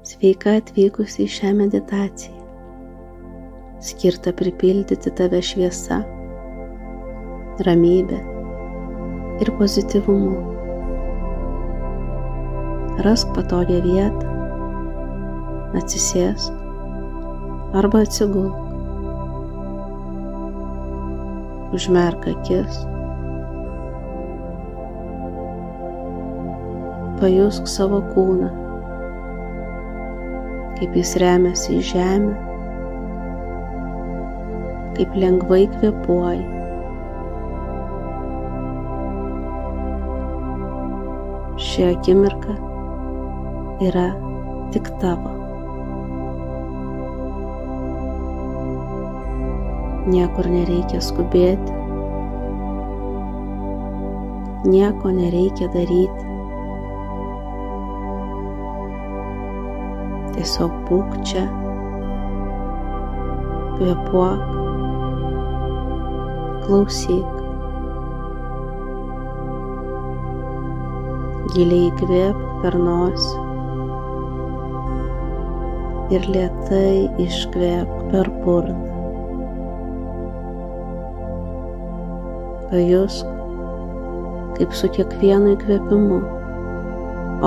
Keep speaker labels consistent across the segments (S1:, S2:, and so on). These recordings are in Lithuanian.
S1: Sveika atvykusi į šią meditaciją, skirtą pripildyti tave šviesa, ramybė ir pozityvumu. Rask patogią vietą, atsisėsk arba atsigulk. Užmerk akis. Pajusk savo kūną, kaip jis remiasi į žemę, kaip lengvai kvėpuoji. Ši akimirka yra tik tavo. Niekur nereikia skubėti, nieko nereikia daryti. Tiesiog būk čia, kvėpuok, klausyk. Giliai įkvėpk per nosį ir lėtai iškvėpk per burną. Pajusk, kaip su kiekvienu įkvėpimu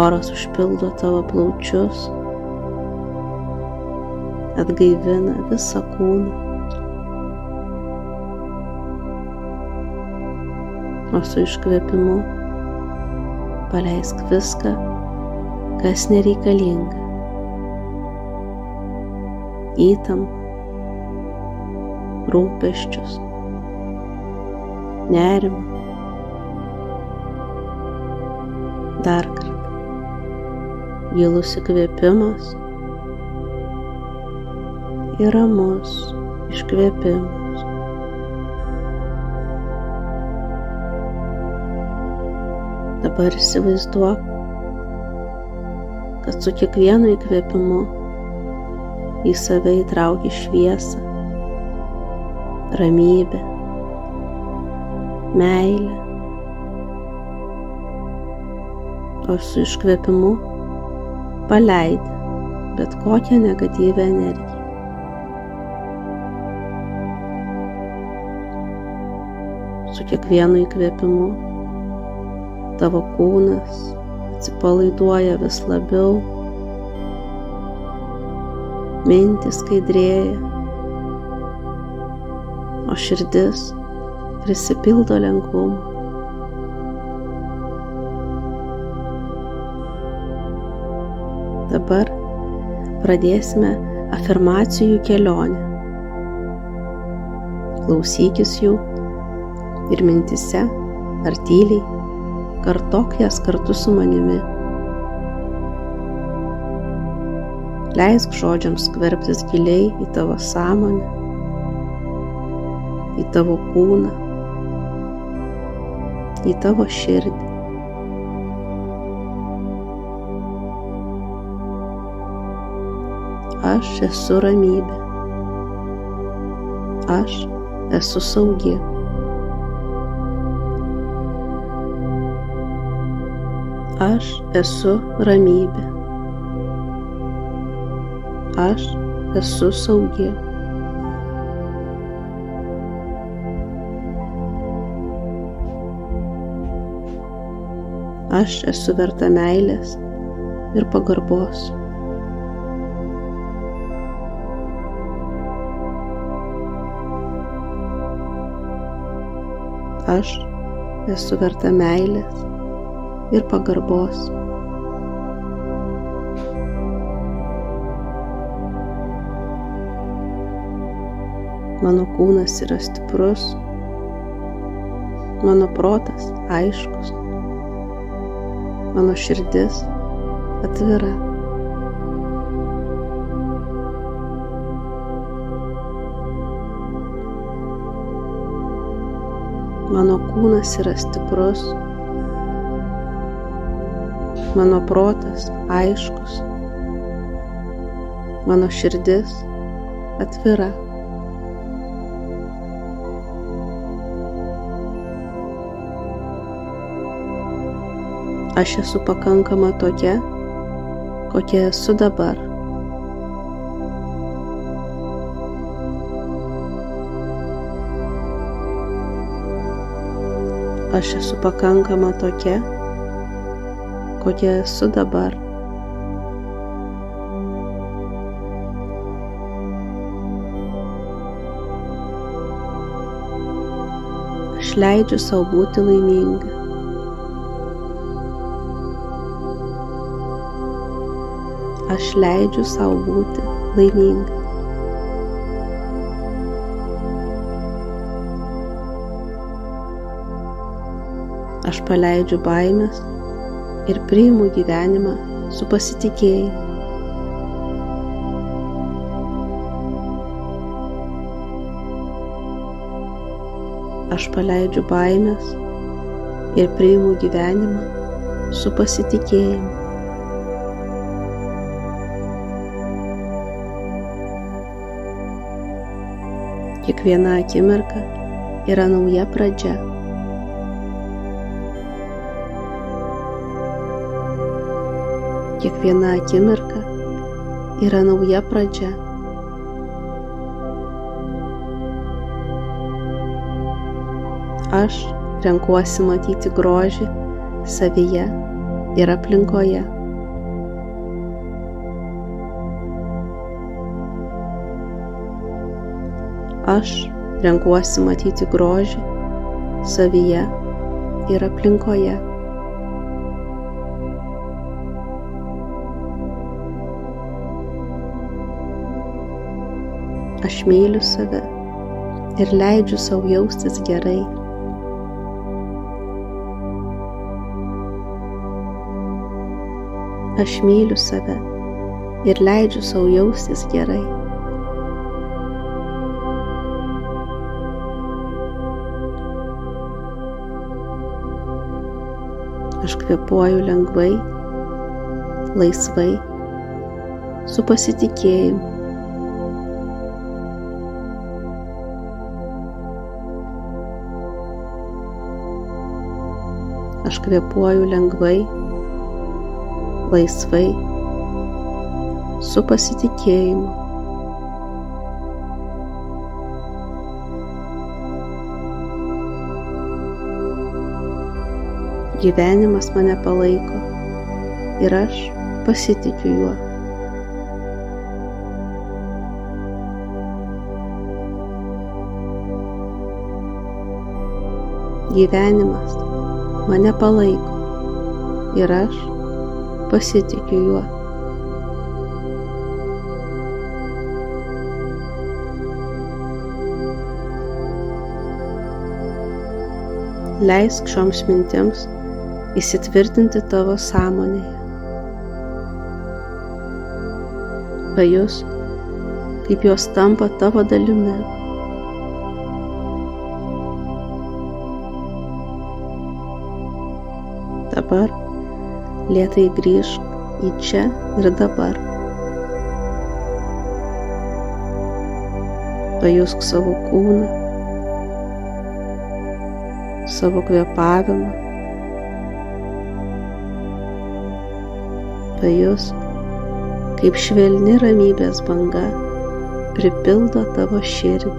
S1: oras užpildo tavo plaučius, atgaivina visą kūną. O su iškvėpimu paleisk viską, kas nereikalinga. Įtampą, rūpesčius, nerimą. Dar kartą. Gilus įkvėpimas ir ramus iškvėpimas. Dabar įsivaizduok, kad su kiekvienu įkvėpimu į save įtrauki šviesą, ramybę, meilę, o su iškvėpimu paleidi bet kokią negatyvią energiją. Su kiekvienu įkvėpimu tavo kūnas atsipalaiduoja vis labiau, mintys skaidrėja, o širdis prisipildo lengvumo. Dabar pradėsime afirmacijų kelionę. Klausykis jų ir mintyse ar tyliai kartok jas kartu su manimi. Leisk žodžiams skverbtis giliai į tavo sąmonę, į tavo kūną, į tavo širdį. Aš esu ramybė. Aš esu saugi. Aš esu ramybė. Aš esu saugi. Aš esu verta meilės ir pagarbos. Aš esu verta meilės ir pagarbos. Mano kūnas yra stiprus, mano protas aiškus, mano širdis atvira. Mano kūnas yra stiprus, mano protas aiškus, mano širdis atvira. Aš esu pakankama tokia, kokia esu dabar. Aš esu pakankama tokia, kokia esu dabar. Aš leidžiu sau būti laiminga. Aš leidžiu sau būti laiminga. Aš paleidžiu baimes ir priimu gyvenimą su pasitikėjimu. Aš paleidžiu baimes ir priimu gyvenimą su pasitikėjimu. Kiekviena akimirka yra nauja pradžia. Kiekviena akimirka yra nauja pradžia. Aš renkuosi matyti grožį savyje ir aplinkoje. Aš renkuosi matyti grožį savyje ir aplinkoje. Aš myliu save ir leidžiu sau jaustis gerai. Aš myliu save ir leidžiu sau jaustis gerai. Aš kvėpuoju lengvai, laisvai, su pasitikėjimu. Aš kvėpuoju lengvai, laisvai, su pasitikėjimu. Gyvenimas mane palaiko ir aš pasitikiu juo. Gyvenimas mane palaiko ir aš pasitikiu juo. Leisk šioms mintims įsitvirtinti tavo sąmonėje. Pajusk, kaip jos tampa tavo dalimi. Dabar lėtai grįžk į čia ir dabar. Pajusk savo kūną, savo kvėpavimą. Pajusk, kaip švelni ramybės banga pripildo tavo širdį.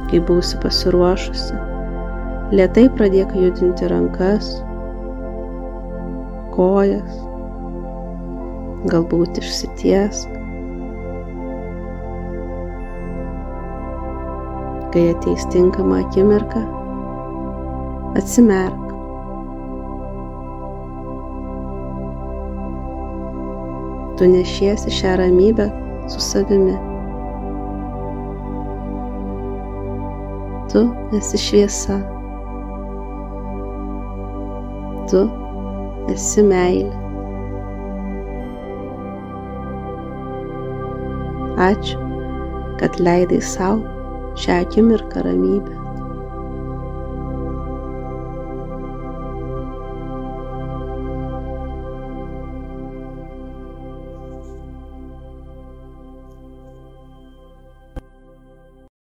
S1: Kai būsi pasiruošusi, lėtai pradėk judinti rankas, kojas, galbūt išsitiesk. Kai ateis tinkama akimirka, atsimerk. Tu nešiesi šią ramybę su savimi. Tu esi šviesa. Tu esi meilė. Ačiū, kad leidai sau šią akimirką ramybę.